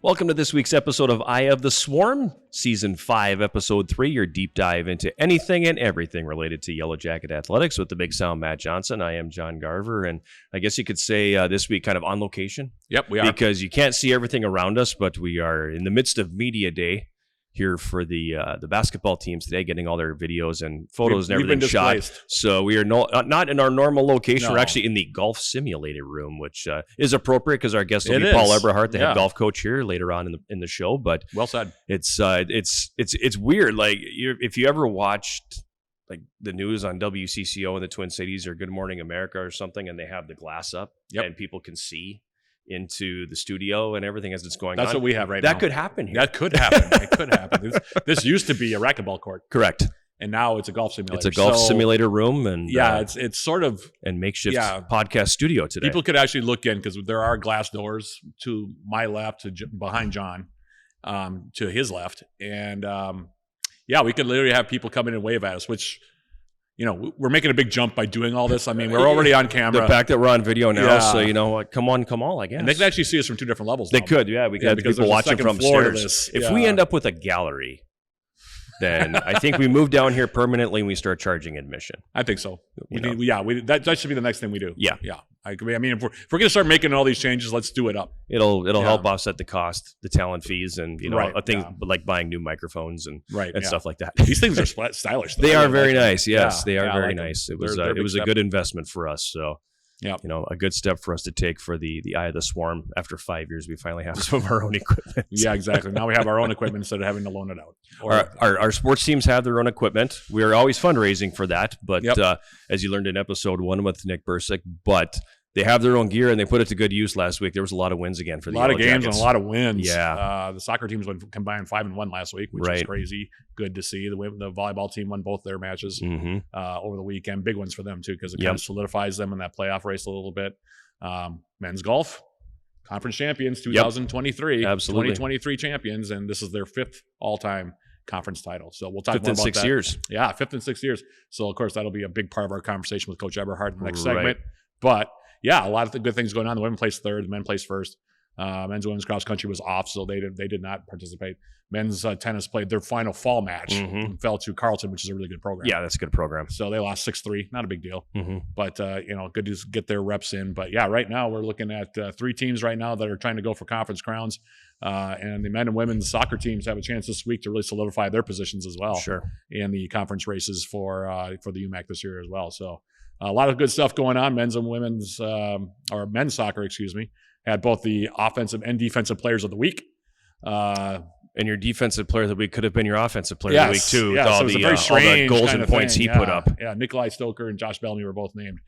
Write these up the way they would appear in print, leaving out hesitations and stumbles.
Welcome to this week's episode of Eye of the Swarm, Season 5, Episode 3, your deep dive into anything and everything related to Yellowjacket athletics with the big sound Matt Johnson. I am John Garver, and I guess you could say this week kind of on location. Yep, we are. Because you can't see everything around us, but we are in the midst of Media Day here for the basketball teams today, getting all their videos and photos and everything shot. So we are not in our normal location. No. We're actually in the golf simulator room, which is appropriate because our guest will be Paul Eberhardt, the head golf coach here later on in the show. But well said. It's weird. Like if you ever watched like the news on WCCO in the Twin Cities or Good Morning America or something, and they have the glass up and people can see into the studio and everything as it's going on. That's what we have right now. That could happen here. That could happen. It could happen. This used to be a racquetball court. Correct. And now it's a golf simulator. It's a golf simulator room. And it's sort of... And makeshift podcast studio today. People could actually look in because there are glass doors to my left, behind John, to his left. And we could literally have people come in and wave at us, which... You know, we're making a big jump by doing all this. I mean, we're already on camera. The fact that we're on video now, so you know what? Come on, I guess. And they can actually see us from two different levels. They could, yeah. We could have people watching from stairs. If we end up with a gallery, then I think we move down here permanently and we start charging admission. I think so. That should be the next thing we do. Yeah. I mean, if we're going to start making all these changes, let's do it up. It'll help offset the cost, the talent fees, and things like buying new microphones and stuff like that. These things are stylish. They are very nice. Yes, they are very nice. It was a good investment for us. So. Yeah, a good step for us to take for the Eye of the Swarm. After 5 years, we finally have some of our own equipment. Yeah, exactly. Now we have our own equipment instead of having to loan it out. Our sports teams have their own equipment. We are always fundraising for that, but as you learned in episode 1 with Nick Bursick, but they have their own gear and they put it to good use last week. There was a lot of wins again for the Yellowjackets. A lot of games and a lot of wins. Yeah. The soccer teams went combined 5-1 last week, which was crazy. Good to see. The volleyball team won both their matches over the weekend. Big ones for them, too, because it kind of solidifies them in that playoff race a little bit. Men's golf, conference champions, 2023. Absolutely. 2023 champions, and this is their 5th all-time conference title. So we'll talk more about that. 5th in 6 years. Yeah, 5th in 6 years. So, of course, that'll be a big part of our conversation with Coach Eberhardt in the next segment. But a lot of the good things going on. The women placed 3rd, the men placed 1st. Men's and women's cross country was off, so they did not participate. Men's tennis played their final fall match and fell to Carleton, which is a really good program. Yeah, that's a good program. So they lost 6-3. Not a big deal, but good to get their reps in. But right now we're looking at 3 teams right now that are trying to go for conference crowns, and the men and women's soccer teams have a chance this week to really solidify their positions as well. Sure, in the conference races for the UMAC this year as well. So. A lot of good stuff going on. Men's and women's, or men's soccer, had both the offensive and defensive players of the week. And your defensive player of the week could have been your offensive player of the week, too. Yeah, with all the goals and points he put up. Yeah, Nikolai Stoker and Josh Bellamy were both named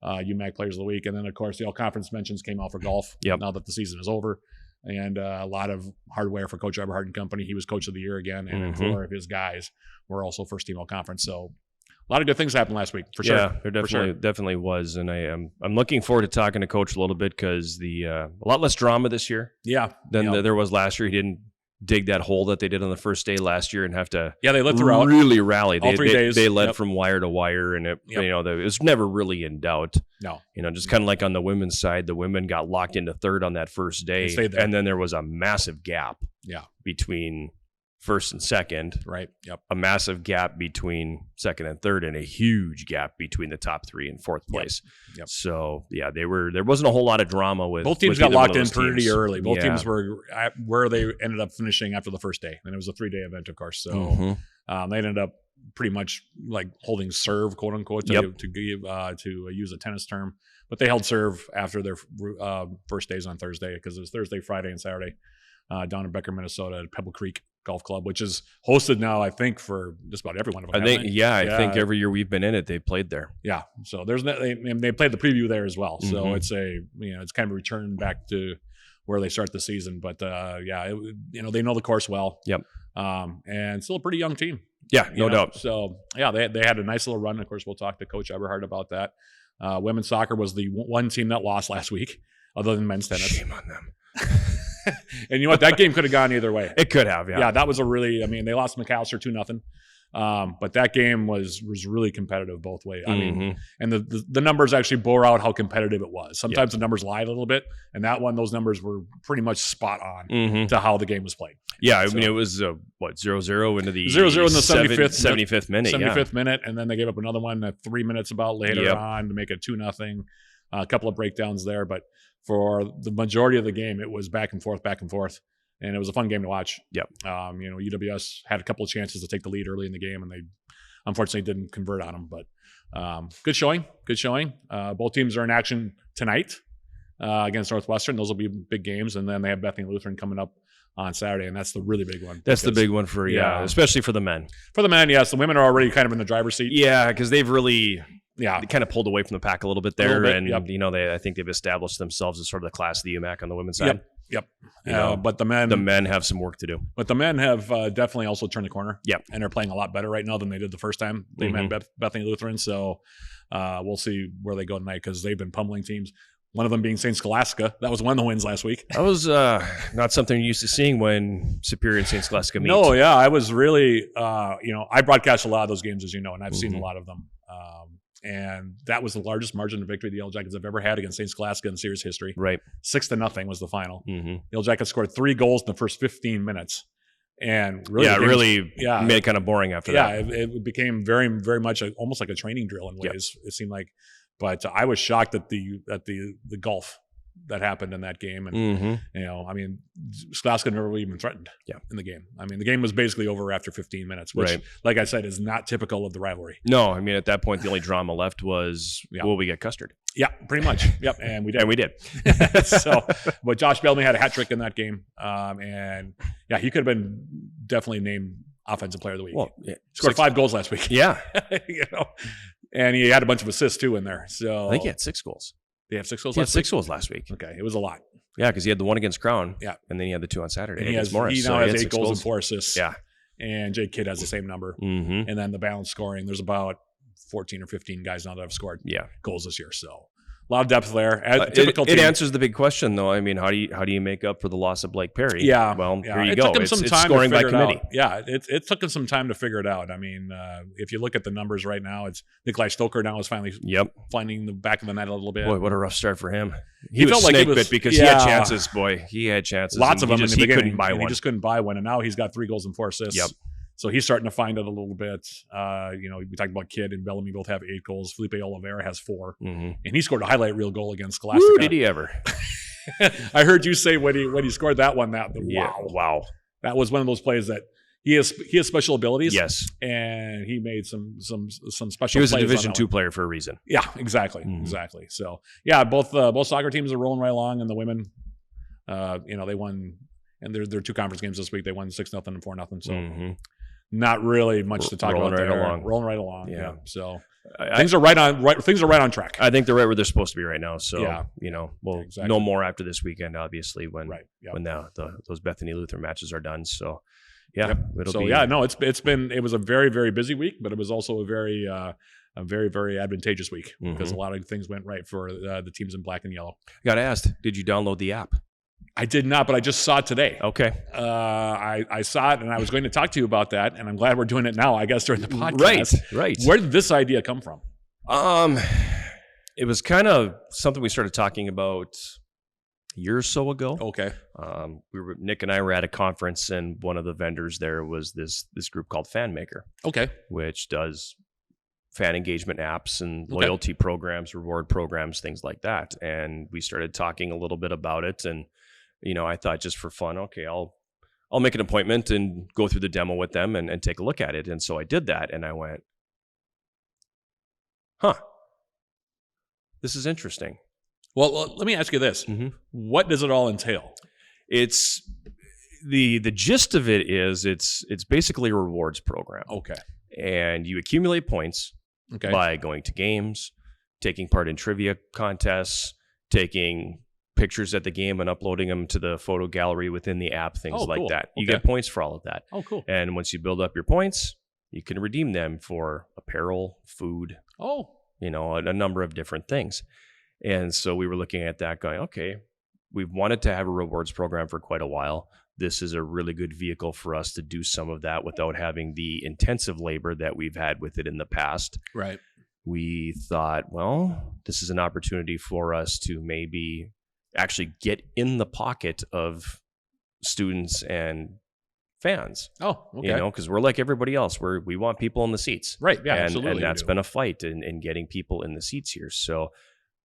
UMAC players of the week. And then, of course, the all-conference mentions came out for golf now that the season is over. And a lot of hardware for Coach Eberhardt and company. He was coach of the year again. And 4 of his guys were also first-team all-conference. So, a lot of good things happened last week, for sure. Yeah, there definitely was, and I'm looking forward to talking to Coach a little bit because a lot less drama this year. Yeah, than there was last year. He didn't dig that hole that they did on the first day last year and have to they led throughout really rally. All 3 days. They led from wire to wire, and it was never really in doubt. No, just kind of like on the women's side, the women got locked into 3rd on that first day, and then there was a massive gap. Between 1st and 2nd, right? Yep. A massive gap between 2nd and 3rd, and a huge gap between the top 3 and 4th place. Yep. So there wasn't a whole lot of drama with both teams. Got locked in pretty early. Both teams were at where they ended up finishing after the first day, and it was a 3-day event, of course. So they ended up pretty much like holding serve, quote unquote, to use a tennis term. But they held serve after their first days on Thursday because it was Thursday, Friday, and Saturday down in Becker, Minnesota at Pebble Creek Golf Club, which is hosted now, I think, for just about every one of them. I think every year we've been in it, they played there. Yeah, so they played the preview there as well. So it's it's kind of a return back to where they start the season. But they know the course well. Yep. And still a pretty young team. Yeah, no doubt. So they had a nice little run. Of course, we'll talk to Coach Eberhardt about that. Women's soccer was the one team that lost last week, other than men's tennis. Shame on them. And you know what? That game could have gone either way. It could have, yeah. Yeah, that was they lost McAllister 2-0. But that game was really competitive both ways. I mean, and the numbers actually bore out how competitive it was. Sometimes the numbers lie a little bit, and those numbers were pretty much spot on to how the game was played. Yeah, I mean, it was 0-0 into the 0-0 in the 75th minute. 75th minute, and then they gave up another one at 3 minutes about later on to make it 2-0. A couple of breakdowns there, but for the majority of the game, it was back and forth. And it was a fun game to watch. Yep. UWS had a couple of chances to take the lead early in the game, and they unfortunately didn't convert on them. But good showing. Both teams are in action tonight against Northwestern. Those will be big games. And then they have Bethany Lutheran coming up on Saturday, and that's the really big one. That's the big one for, especially for the men. For the men, yes. The women are already kind of in the driver's seat. Yeah, because they've really... Yeah, they kind of pulled away from the pack a little bit there, I think they've established themselves as sort of the class of the UMAC on the women's side. Yep. But the men have some work to do. But the men have definitely also turned the corner. Yep, and they're playing a lot better right now than they did the first time they met Bethany Lutheran. So we'll see where they go tonight because they've been pummeling teams. One of them being St. Scholastica. That was one of the wins last week. That was not something you're used to seeing when Superior and St. Scholastica meet. No, yeah, I was really I broadcast a lot of those games, as you know, and I've seen a lot of them. And that was the largest margin of victory the Yellowjackets have ever had against St. Scholastica in series history. Right. 6-0 was the final. The Yellowjackets scored 3 goals in the first 15 minutes. And really, made it kind of boring after that. Yeah, it became very, very much almost like a training drill in ways. It seemed like. But I was shocked at the gulf that happened in that game. And, Scholastica never really even threatened in the game. I mean, the game was basically over after 15 minutes, which, like I said, is not typical of the rivalry. No, I mean, at that point, the only drama left was, will we get custard? Yeah, pretty much. Yep, and we did. And we did. But Josh Bellamy had a hat trick in that game. And, he could have been definitely named Offensive Player of the Week. Well, scored 5 goals last week. Yeah. And he had a bunch of assists, too, in there. So I think he had 6 goals. They have 6 goals last week? 6 goals last week. Okay, it was a lot. Yeah, because he had the one against Crown. Yeah. And then he had the 2 on Saturday. And he now has 8 goals and 4 assists. Yeah. And Jake Kidd has the same number. And then the balance scoring, there's about 14 or 15 guys now that have scored goals this year. So a lot of depth there. It answers the big question, though. I mean, how do you make up for the loss of Blake Perry? Yeah. Well, here you it go. Took him some time scoring to figure by committee. It out. Yeah, it took him some time to figure it out. I mean, if you look at the numbers right now, it's Nikolai Stoker now is finally finding the back of the net a little bit. Boy, what a rough start for him. He was snake bit because he had chances, boy. He had chances. Lots of them. He couldn't buy one. He just couldn't buy one. And now he's got 3 goals and 4 assists. Yep. So he's starting to find it a little bit. We talked about Kidd and Bellamy both have 8 goals. Felipe Oliveira has 4. And he scored a highlight reel goal against Scholastica. Woo, did he ever? I heard you say when he scored that one, wow. That was one of those plays that he has special abilities. Yes. And he made some special plays. He was a Division II player for a reason. Yeah, exactly. Exactly. So, both soccer teams are rolling right along, and the women, they won, and their 2 conference games this week. They won 6-0 and 4-0. So not really much to talk about there. Rolling right along. Yeah. So things are right on track. I think they're right where they're supposed to be right now. So we'll know more after this weekend, obviously, when those Bethany Lutheran matches are done. So it was a very, very busy week, but it was also a very very advantageous week because a lot of things went right for the teams in black and yellow. Got asked, did you download the app? I did not, but I just saw it today. Okay. I saw it, and I was going to talk to you about that, and I'm glad we're doing it now, I guess, during the podcast. Right. Where did this idea come from? It was kind of something we started talking about a year or so ago. Okay. Nick and I were at a conference, and one of the vendors there was this group called FanMaker. Okay. Which does fan engagement apps and loyalty programs, reward programs, things like that. And we started talking a little bit about it, and I thought just for fun, okay, I'll make an appointment and go through the demo with them and take a look at it. And so I did that, and I went, this is interesting. Well, let me ask you this. What does it all entail? It's the gist of it is it's basically a rewards program. Okay. And you accumulate points by going to games, taking part in trivia contests, taking pictures at the game and uploading them to the photo gallery within the app, things like that. You get points for all of that. Oh, cool. And once you build up your points, you can redeem them for apparel, food, a number of different things. And so we were looking at that going, okay, we've wanted to have a rewards program for quite a while. This is a really good vehicle for us to do some of that without having the intensive labor that we've had with it in the past. Right. We thought, well, this is an opportunity for us to maybe actually get in the pocket of students and fans. Oh, okay. Because we're like everybody else. We want people in the seats. Right. Yeah, absolutely. And that's been a fight in getting people in the seats here. So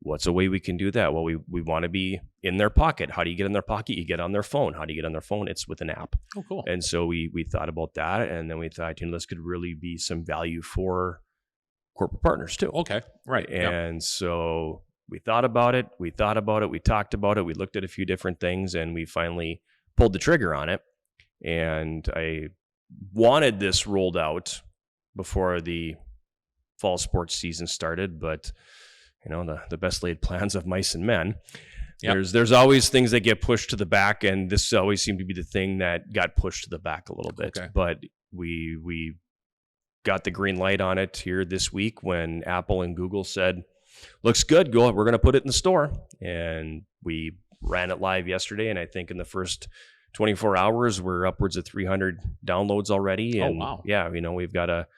what's a way we can do that? Well, we want to be in their pocket. How do you get in their pocket? You get on their phone. How do you get on their phone? It's with an app. Oh, cool. And so we thought about that. And then we thought, this could really be some value for corporate partners too. Okay. Right. And so we thought about it. We talked about it. We looked at a few different things, and we finally pulled the trigger on it. And I wanted this rolled out before the fall sports season started, but the best laid plans of mice and men. Yep. There's always things that get pushed to the back, and this always seemed to be the thing that got pushed to the back a little bit. Okay. But we got the green light on it here this week when Apple and Google said, looks good, we're going to put it in the store. And we ran it live yesterday, and I think in the first 24 hours, we're upwards of 300 downloads already. And wow. Yeah, we've got a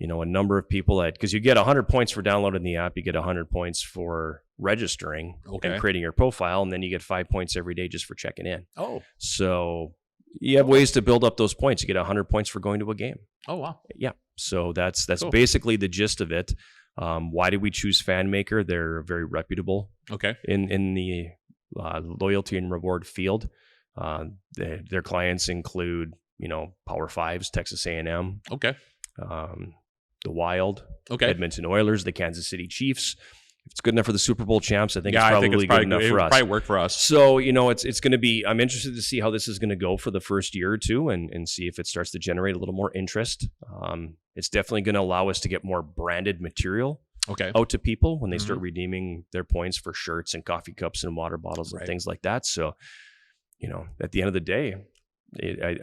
number of people because you get 100 points for downloading the app, you get 100 points for registering and creating your profile, and then you get 5 points every day just for checking in. Oh. So you have ways to build up those points. You get 100 points for going to a game. Oh, wow. Yeah. So that's cool. Basically the gist of it. Why did we choose FanMaker? They're very reputable in the loyalty and reward field. Their clients include, Power Fives, Texas A&M, the Wild, Edmonton Oilers, the Kansas City Chiefs. If it's good enough for the Super Bowl champs, I think it's probably good enough for us. Probably work for us. So, it's going to be, I'm interested to see how this is going to go for the first year or two and see if it starts to generate a little more interest. It's definitely going to allow us to get more branded material out to people when they start redeeming their points for shirts and coffee cups and water bottles and things like that. So, at the end of the day,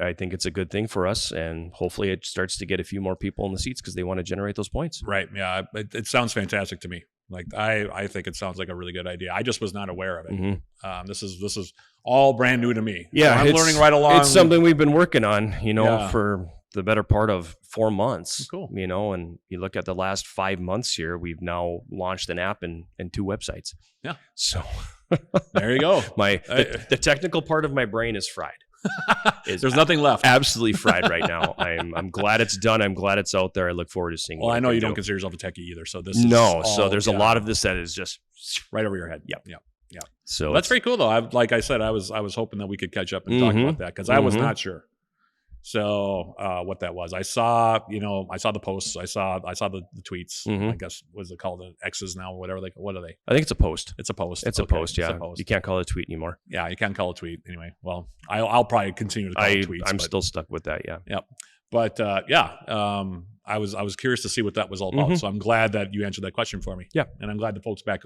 I think it's a good thing for us, and hopefully it starts to get a few more people in the seats because they want to generate those points. Right. Yeah. It sounds fantastic to me. Like I think it sounds like a really good idea. I just was not aware of it. Mm-hmm. This is all brand new to me. Yeah, so I'm learning right along. It's something we've been working on, for the better part of 4 months. Cool. And you look at the last 5 months here, we've now launched an app and 2 websites. Yeah. So there you go. The technical part of my brain is fried. There's nothing left. Absolutely fried right now. I'm glad it's done. I'm glad it's out there. I look forward to seeing. Well, I know you don't consider yourself a techie either, so this so there's a lot of this that is just right over your head. Yep. Yeah. So that's very cool, though. Like I said, I was hoping that we could catch up and talk about that because I was not sure. So what that was, I saw the posts, I saw the tweets. I guess what's it called, the X's now, or whatever what are they? I think it's a post. It's a post. It's a post. Yeah, you can't call it a tweet anymore. Yeah, you can't call it a tweet anyway. Well, I'll probably continue to call it tweets. I'm still stuck with that. Yeah. Yep. But I was curious to see what that was all about. So I'm glad that you answered that question for me. Yeah, and I'm glad the folks back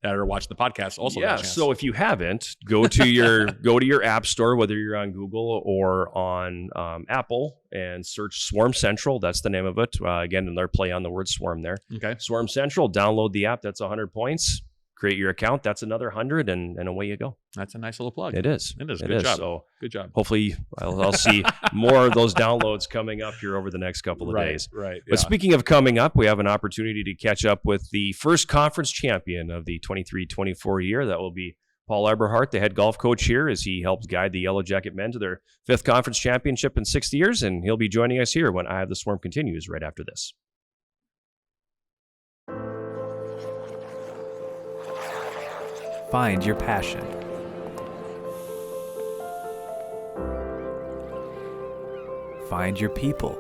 that are watching the podcast also. Yeah. So if you haven't, go to your app store, whether you're on Google or on Apple, and search Swarm Central. That's the name of it. Again, another play on the word swarm there. Okay. Swarm Central. Download the app. That's 100 points. Create your account. That's another 100, and away you go. That's a nice little plug. It is. Good job. So good job. Hopefully, I'll see more of those downloads coming up here over the next couple of days. Right. But speaking of coming up, we have an opportunity to catch up with the first conference champion of the 23-24 year. That will be Paul Eberhardt, the head golf coach here, as he helps guide the Yellowjacket men to their 5th conference championship in 6 years. And he'll be joining us here when I Have the Swarm continues right after this. Find your passion. Find your people.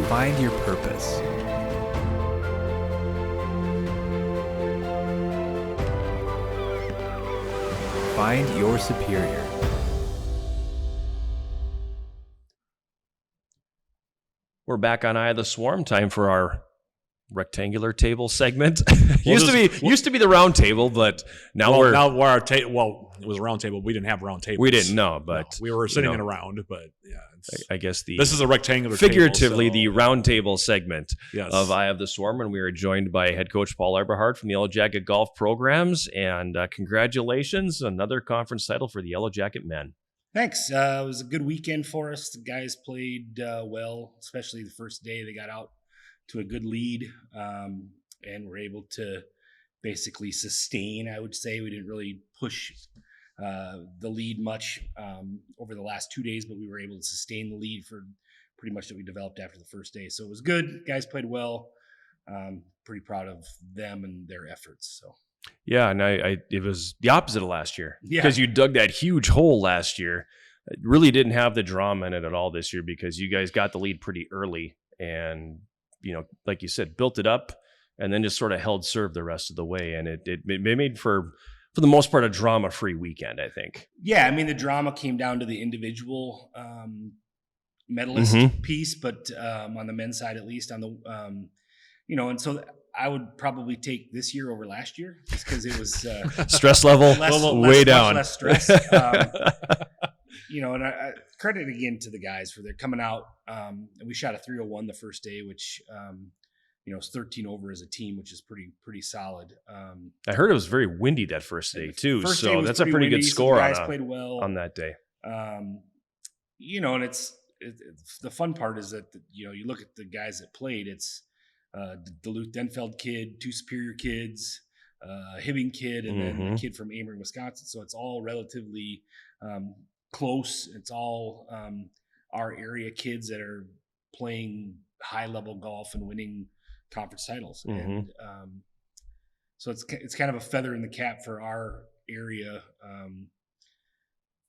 Find your purpose. Find your superior. We're back on Eye of the Swarm. Time for our rectangular table segment. used to be the round table, but now we're our table. Well, it was a round table. We didn't have round tables. We didn't know, but we were sitting in a round. But yeah, I guess this is a rectangular figuratively table, the round table segment yes. of Eye of the Swarm, and we are joined by head coach Paul Eberhardt from the Yellowjacket golf programs. And congratulations, another conference title for the Yellowjacket men. Thanks. It was a good weekend for us. The guys played well, especially the first day. They got out to a good lead and were able to basically sustain, I would say. We didn't really push the lead much over the last 2 days, but we were able to sustain the lead for pretty much that we developed after the first day. So it was good. Guys played well. Pretty proud of them and their efforts. So. Yeah, and it was the opposite of last year because Yeah. you dug that huge hole last year. It really didn't have the drama in it at all this year because you guys got the lead pretty early and, like you said, built it up and then just sort of held serve the rest of the way. And it made for the most part, a drama-free weekend, I think. Yeah, I mean, the drama came down to the individual medalist piece, but on the men's side, at least, on the, and so I would probably take this year over last year just because it was stress level way down. Less stress. And I credit again to the guys for their coming out. And we shot a 301 the first day, which it's 13 over as a team, which is pretty solid. I heard it was very windy that first day too, so that's a pretty windy, good score. So the guys played well on that day. And it's the fun part is that you look at the guys that played. It's Duluth Denfeld kid, 2 Superior kids, a Hibbing kid, and then a kid from Amory, Wisconsin. So it's all relatively close. It's all our area kids that are playing high-level golf and winning conference titles. And so it's kind of a feather in the cap for our area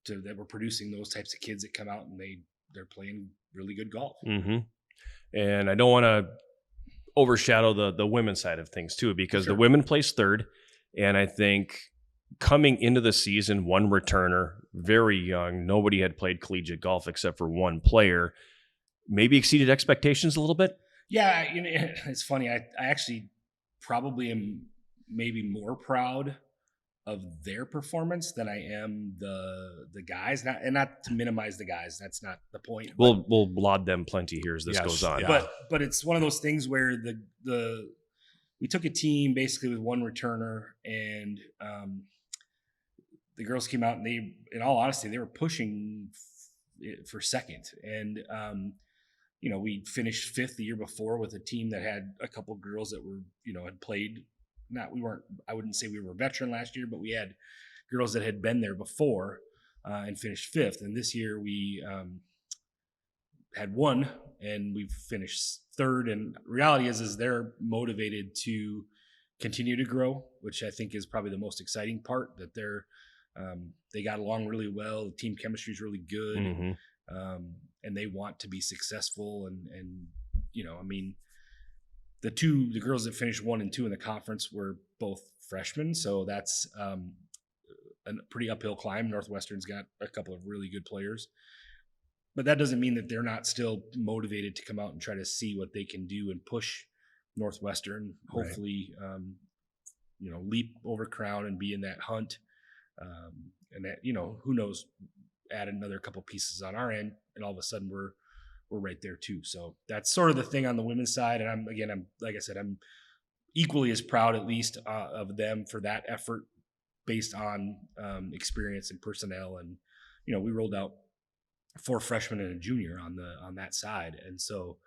that we're producing those types of kids that come out and they're playing really good golf. And I don't want to overshadow the women's side of things too, because the women placed third. And I think coming into the season, one returner, very young, nobody had played collegiate golf except for one player, maybe exceeded expectations a little bit. Yeah, it's funny. I actually probably am maybe more proud of their performance than I am the guys. Not to minimize the guys. That's not the point. We'll laud them plenty here as this goes on. Yeah. But it's one of those things where we took a team basically with one returner, and the girls came out and in all honesty, they were pushing for second. And we finished fifth the year before with a team that had a couple of girls that were had played. I wouldn't say we were a veteran last year, but we had girls that had been there before and finished fifth. And this year we had one and we finished third. And reality is they're motivated to continue to grow, which I think is probably the most exciting part, that they got along really well. The team chemistry is really good. And they want to be successful. And the girls that finished 1 and 2 in the conference were both freshmen. So that's a pretty uphill climb. Northwestern's got a couple of really good players, but that doesn't mean that they're not still motivated to come out and try to see what they can do and push Northwestern, hopefully, leap over Crown and be in that hunt. And that, who knows, add another couple pieces on our end, and all of a sudden we're right there too. So that's sort of the thing on the women's side. And I'm like I said, I'm equally as proud at least of them for that effort based on experience and personnel. And, we rolled out 4 freshmen and a junior on that side. And so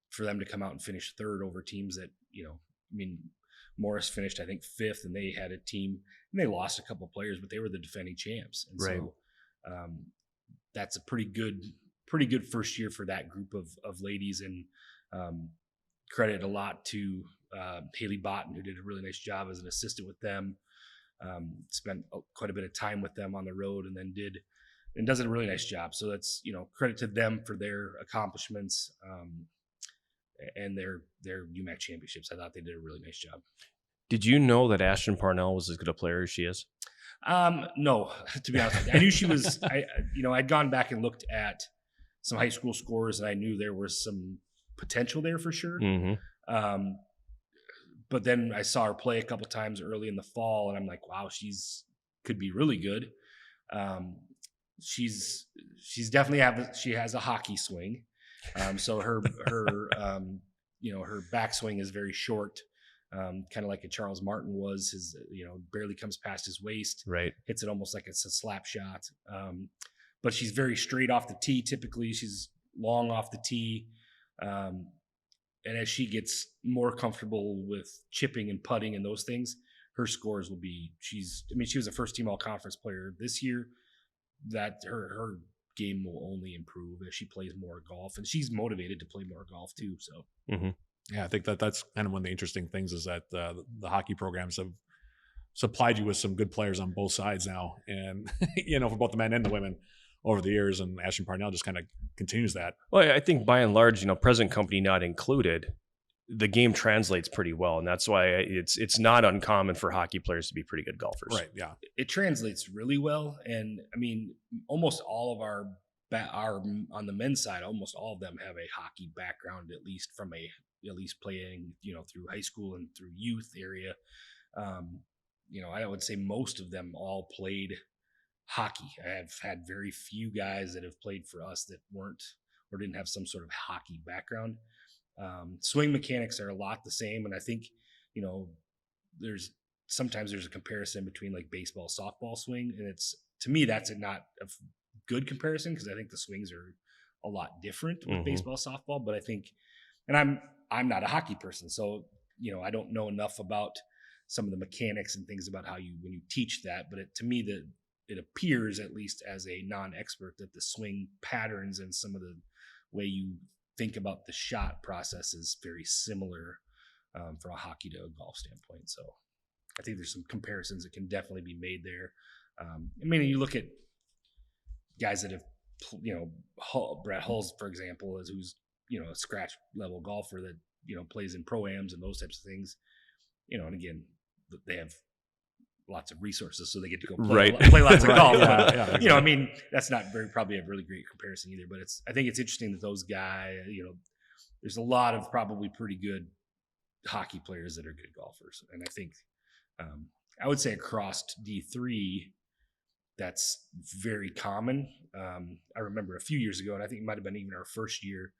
for them to come out and finish third over teams that, Morris finished, I think 5th, and they had a team and they lost a couple of players, but they were the defending champs. And so that's a pretty good first year for that group of ladies, and credit a lot to Haley Botten, who did a really nice job as an assistant with them. Spent quite a bit of time with them on the road, and does a really nice job. So that's credit to them for their accomplishments and their UMAC championships. I thought they did a really nice job. Did you know that Ashton Parnell was as good a player as she is? No, to be honest with you. I knew she was. I'd gone back and looked at some high school scores, and I knew there was some potential there for sure. But then I saw her play a couple times early in the fall, and I'm like, wow, she's could be really good. She's definitely she has a hockey swing. So her her backswing is very short, kind of like a Charles Martin was. His barely comes past his waist. Right, hits it almost like it's a slap shot. But she's very straight off the tee. Typically, she's long off the tee. And as she gets more comfortable with chipping and putting and those things, her scores will be. She was a first team all conference player this year. That her game will only improve as she plays more golf, and she's motivated to play more golf too. So, yeah, I think that's kind of one of the interesting things is that the hockey programs have supplied you with some good players on both sides now, and for both the men and the women over the years. And Ashton Parnell just kind of continues that. Well, I think by and large, present company not included, the game translates pretty well, and that's why it's not uncommon for hockey players to be pretty good golfers. Right. Yeah. It translates really well, and almost all of our on the men's side, almost all of them have a hockey background, at least playing through high school and through youth area. I would say most of them all played hockey. I have had very few guys that have played for us that weren't or didn't have some sort of hockey background. Swing mechanics are a lot the same, and I think there's a comparison between like baseball, softball swing, and to me that's not a good comparison because I think the swings are a lot different with baseball, softball. But I think, and I'm not a hockey person, so I don't know enough about some of the mechanics and things about when you teach that. But to me that it appears, at least as a non-expert, that the swing patterns and some of the way you think about the shot process is very similar from a hockey to a golf standpoint. So I think there's some comparisons that can definitely be made there. You look at guys that have, Brett Hulse, for example, who's a scratch level golfer that plays in pro-ams and those types of things. And again, they have lots of resources, so they get to go play lots of golf. Yeah, exactly. That's not probably a really great comparison either. But I think it's interesting that those guys, there's a lot of probably pretty good hockey players that are good golfers, and I think I would say across D3, that's very common. I remember a few years ago, and I think it might have been even our first year,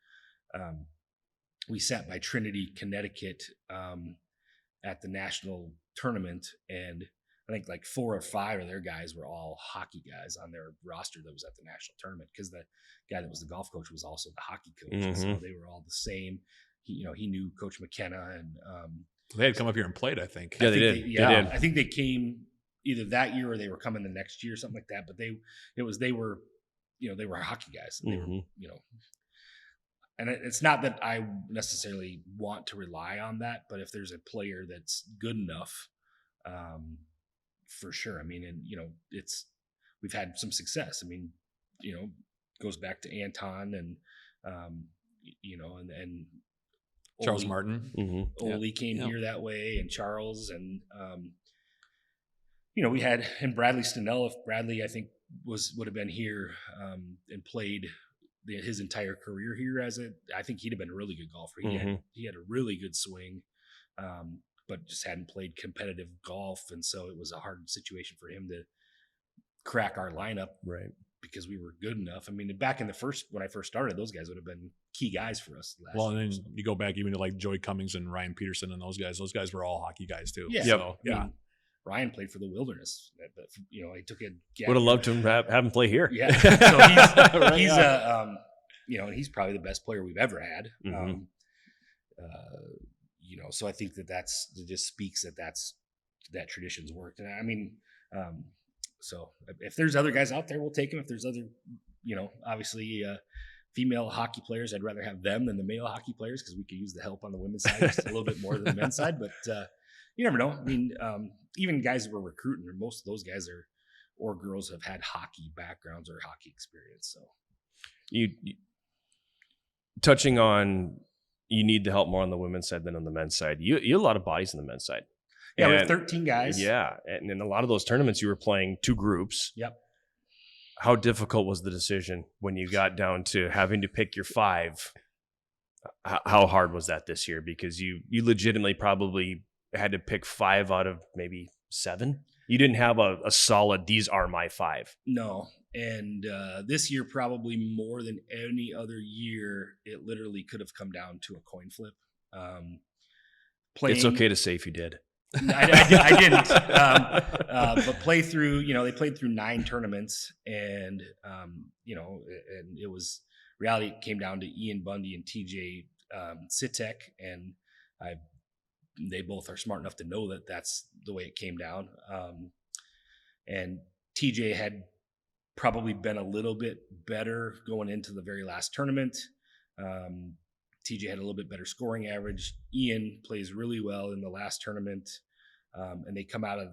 we sat by Trinity, Connecticut, at the national tournament, and I think like 4 or 5 of their guys were all hockey guys on their roster that was at the national tournament, because the guy that was the golf coach was also the hockey coach. And so they were all the same. He knew Coach McKenna, and they had come up here and played, I think. Yeah, they did. They did. I think they came either that year or they were coming the next year, something like that. But they were hockey guys. And they were, and it's not that I necessarily want to rely on that, but if there's a player that's good enough, for sure. We've had some success. Goes back to Anton and, and Charles Martin. Oli came here that way, and Charles, and we had, and Bradley Stenell. If Bradley, I think, would have been here and played his entire career here I think he'd have been a really good golfer. He had a really good swing, but just hadn't played competitive golf, and so it was a hard situation for him to crack our lineup, right? Because we were good enough. Back in when I first started, those guys would have been key guys for us. And then you go back even to like Joey Cummings and Ryan Peterson and those guys. Those guys were all hockey guys too. Yeah. So, Ryan played for the Wilderness, but he took a gap. Would have loved to have him play here. Yeah. So he's and he's probably the best player we've ever had. So I think that just speaks that tradition's worked. And so if there's other guys out there, we'll take them. If there's other, obviously female hockey players, I'd rather have them than the male hockey players, because we could use the help on the women's side just a little bit more than the men's side. But you never know. Even guys that we're recruiting, most of those guys or girls have had hockey backgrounds or hockey experience. So you touching on, you need to help more on the women's side than on the men's side. You have a lot of bodies on the men's side. Yeah, we have 13 guys. Yeah, and in a lot of those tournaments, you were playing 2 groups. Yep. How difficult was the decision when you got down to having to pick your 5? How hard was that this year? Because you legitimately probably had to pick 5 out of maybe 7. You didn't have a solid, these are my 5. No. And this year, probably more than any other year, it literally could have come down to a coin flip. It's okay to say if you did. I didn't. But play through, they played through 9 tournaments, and, and it was reality. It came down to Ian Bundy and TJ Sitek, and they both are smart enough to know that that's the way it came down. And TJ had probably been a little bit better going into the very last tournament. TJ had a little bit better scoring average. Ian plays really well in the last tournament. And they come out of,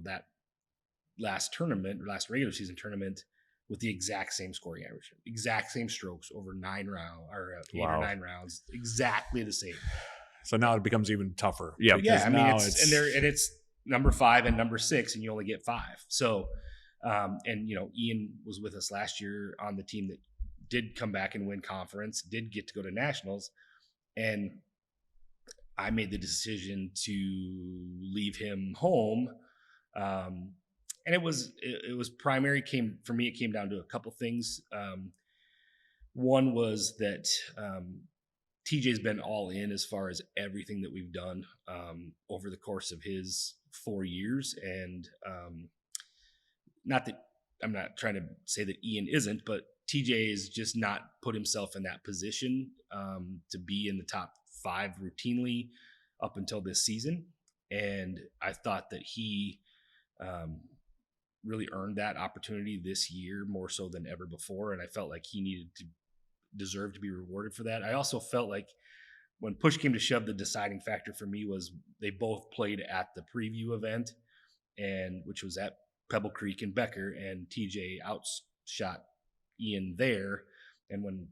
that last regular season tournament with the exact same scoring average, exact same strokes over 9 rounds or 8 or 9 rounds, exactly the same. So now it becomes even tougher. Yeah. Yeah. I mean, it's number 5 and number 6, and you only get 5. So, Ian was with us last year on the team that did come back and win conference, did get to go to nationals. And I made the decision to leave him home. And it was primary it came down to a couple things. One was that, TJ's been all in as far as everything that we've done, over the course of his 4 years. And, not that I'm not trying to say that Ian isn't, but TJ has just not put himself in that position to be in the top 5 routinely up until this season. And I thought that he really earned that opportunity this year more so than ever before. And I felt like he deserved to be rewarded for that. I also felt like when push came to shove, the deciding factor for me was they both played at the preview event, which was at Pebble Creek and Becker, and TJ outshot Ian there. And when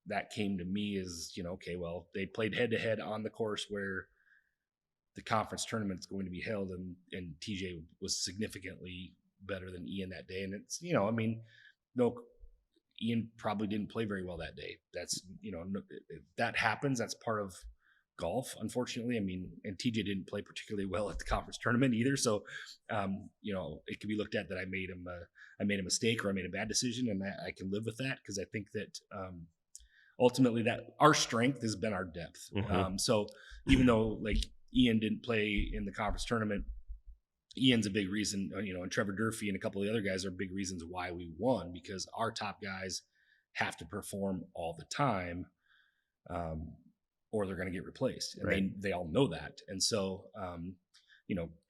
that came to me is, okay, well, they played head to head on the course where the conference tournament is going to be held, and TJ was significantly better than Ian that day. And it's, Ian probably didn't play very well that day. That's, that happens. That's part of golf, unfortunately. I mean, and TJ didn't play particularly well at the conference tournament either. So, it could be looked at that I made a mistake or I made a bad decision, and I can live with that, because I think that ultimately that our strength has been our depth. Mm-hmm. So even though like Ian didn't play in the conference tournament, Ian's a big reason, and Trevor Durfee and a couple of the other guys are big reasons why we won, because our top guys have to perform all the time, or they're going to get replaced. And right. they all know that. And so,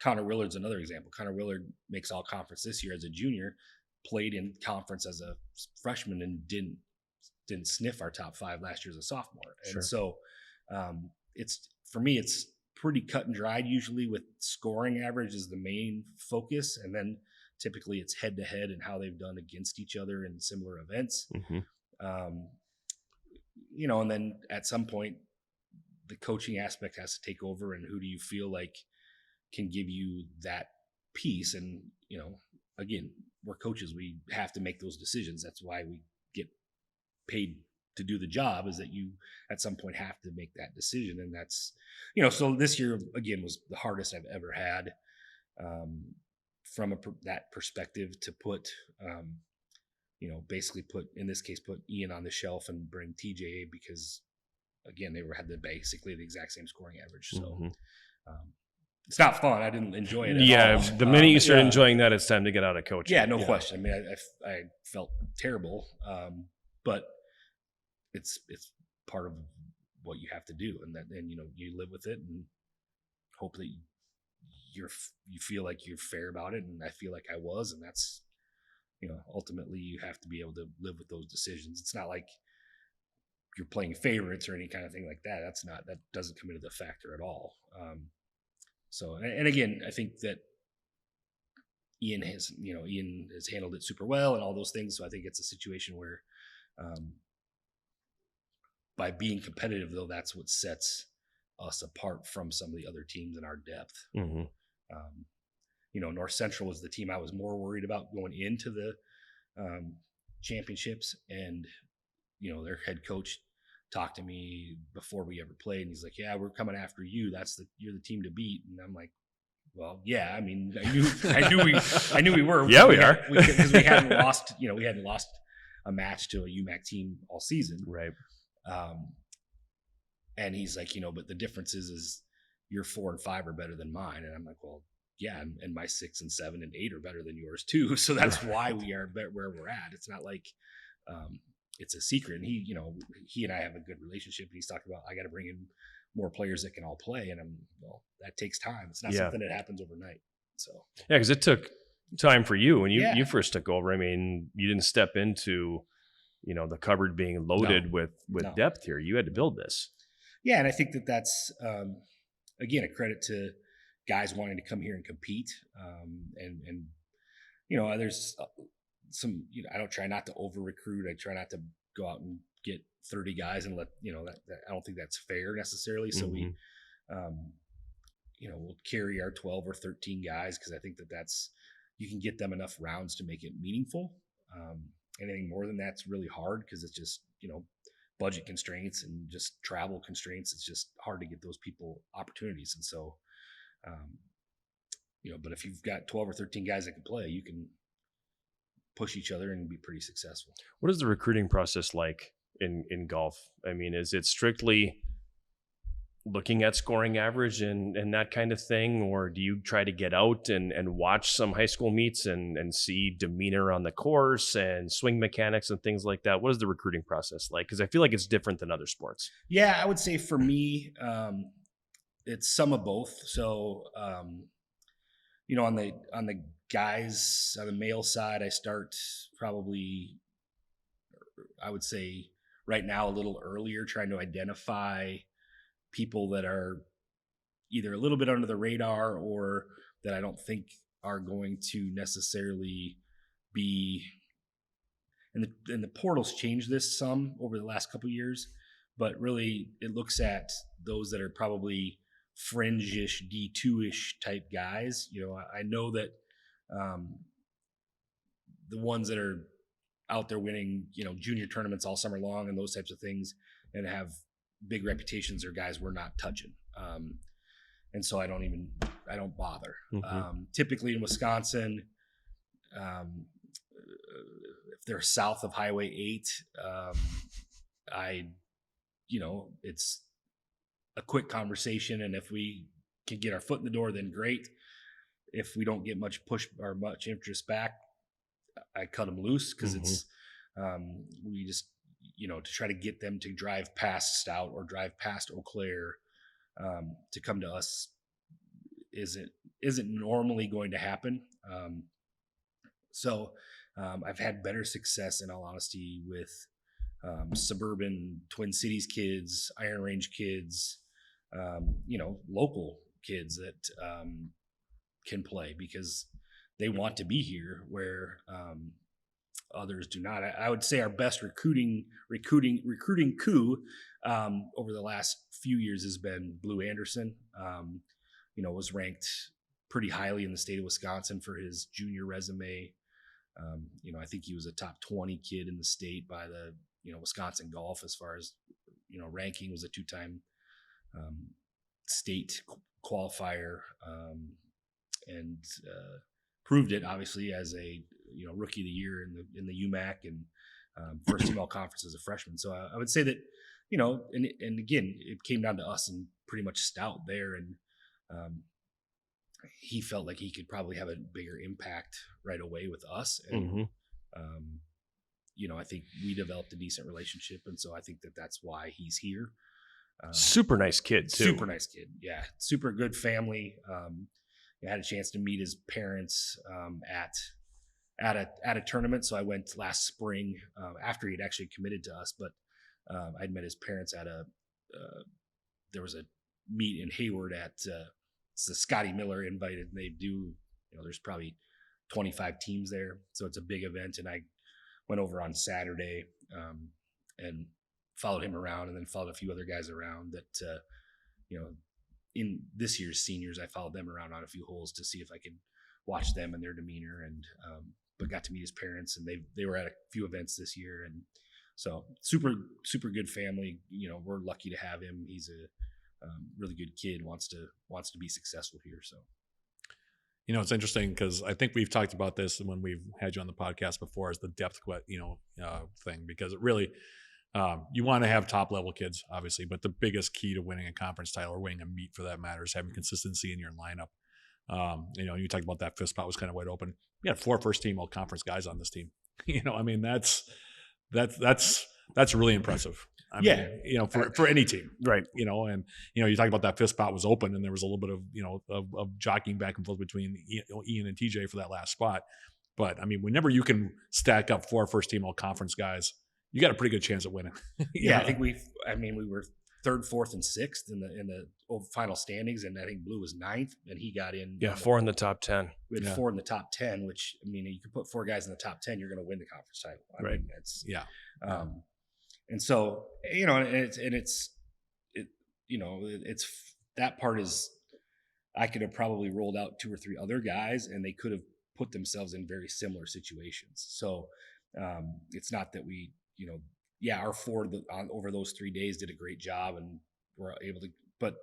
Connor Willard's another example. Connor Willard makes all conference this year as a junior, played in conference as a freshman, and didn't sniff our top 5 last year as a sophomore. And sure. so, for me, it's pretty cut and dried usually, with scoring average is the main focus. And then typically it's head to head and how they've done against each other in similar events. Mm-hmm. And then at some point the coaching aspect has to take over, and who do you feel like can give you that piece? And, again, we're coaches. We have to make those decisions. That's why we get paid to do the job, is that you at some point have to make that decision. And that's, so this year again was the hardest I've ever had, from that perspective, to put, basically put Ian on the shelf and bring TJ, because again, they had basically the exact same scoring average. So, mm-hmm. It's not fun. I didn't enjoy it at all. The minute you start yeah. enjoying that, it's time to get out of coaching. Yeah, no question. I mean, I felt terrible, but it's part of what you have to do, and you live with it and hope that you feel like you're fair about it. And I feel like I was, and that's, ultimately you have to be able to live with those decisions. It's not like you're playing favorites or any kind of thing like that. That doesn't come into the factor at all. So, and again, I think that Ian has handled it super well and all those things. So I think it's a situation where, by being competitive, though, that's what sets us apart from some of the other teams in our depth. Mm-hmm. North Central was the team I was more worried about going into the championships, and their head coach talked to me before we ever played, and he's like, "Yeah, we're coming after you. You're the team to beat." And I'm like, Well, yeah, I mean, I knew we were. Yeah, we are. Because we hadn't lost, we hadn't lost a match to a UMAC team all season. Right. And he's like, but the difference is your 4 and 5 are better than mine. And I'm like, well, yeah, and my 6 and 7 and 8 are better than yours too. So that's why we are where we're at. It's not like it's a secret. And he and I have a good relationship. And he's talking about, I got to bring in more players that can all play. And that takes time. It's not something that happens overnight. So yeah, because it took time for you when you first took over. I mean, you didn't step into the cupboard being loaded with depth here. You had to build this. Yeah, and I think that's again a credit to guys wanting to come here and compete. And there's some. I don't try not to over recruit. I try not to go out and get 30 guys and let that I don't think that's fair necessarily. So we we'll carry our 12 or 13 guys because I think that's you can get them enough rounds to make it meaningful. Anything more than that's really hard because it's just budget constraints and just travel constraints. It's just hard to get those people opportunities. And so but if you've got 12 or 13 guys that can play, you can push each other and be pretty successful. What is the recruiting process like in golf? I mean, is it strictly looking at scoring average and that kind of thing, or do you try to get out and watch some high school meets and see demeanor on the course and swing mechanics and things like that? What is the recruiting process like? Because I feel like it's different than other sports. Yeah, I would say for me, it's some of both. So on the guys on the male side, I start probably, I would say right now a little earlier, trying to identify people that are either a little bit under the radar or that I don't think are going to necessarily be. And the portal's changed this some over the last couple of years, but really it looks at those that are probably fringe-ish, D2-ish type guys. I know that the ones that are out there winning, junior tournaments all summer long and those types of things and have big reputations are guys we're not touching. And so I don't bother. Typically in Wisconsin, if they're south of Highway 8, it's a quick conversation. And if we can get our foot in the door, then great. If we don't get much push or much interest back, I cut them loose because it's, we just, to try to get them to drive past Stout or drive past Eau Claire to come to us isn't normally going to happen. So I've had better success, in all honesty, with suburban Twin Cities kids, Iron Range kids, local kids that can play because they want to be here where others do not. I would say our best recruiting coup over the last few years has been Blue Anderson. Was ranked pretty highly in the state of Wisconsin for his junior resume. I think he was a top 20 kid in the state by the Wisconsin Golf as far as ranking. Was a 2-time state qualifier and proved it obviously as a rookie of the year in the UMAC and first team all conference as a freshman. So I would say that and again it came down to us and pretty much Stout there, and he felt like he could probably have a bigger impact right away with us, and I think we developed a decent relationship, and so I think that's why he's here. Super nice kid too. Super nice kid, yeah. Super good family. I had a chance to meet his parents at a tournament. So I went last spring after he'd actually committed to us, but I'd met his parents at there was a meet in Hayward at it's the Scotty Miller invited. And they do, there's probably 25 teams there. So it's a big event. And I went over on Saturday and followed him around and then followed a few other guys around that, in this year's seniors, I followed them around on a few holes to see if I could watch them and their demeanor, and but got to meet his parents, and they were at a few events this year, and so super good family. We're lucky to have him. He's a really good kid, wants to be successful here. So It's interesting because I think we've talked about this when we've had you on the podcast before, is the depth, thing, because it really, you want to have top level kids, obviously, but the biggest key to winning a conference title or winning a meet for that matter is having consistency in your lineup. You talked about that fifth spot was kind of wide open. You had 4 first team all conference guys on this team. That's really impressive. I mean, for any team, right? And you talk about that fifth spot was open, and there was a little bit of of jockeying back and forth between Ian and TJ for that last spot. But I mean, whenever you can stack up 4 first team all conference guys, you got a pretty good chance of winning. I think we were 3rd, 4th, and 6th in the final standings, and I think Blue was 9th, and he got in. 4 in the top 10. We had 4 in the top 10, which you can put 4 guys in the top 10, you're going to win the conference title. I mean, it's and so it's that part is, I could have probably rolled out 2 or 3 other guys, and they could have put themselves in very similar situations. So it's not that we, our 4 over those 3 days did a great job and were able to, but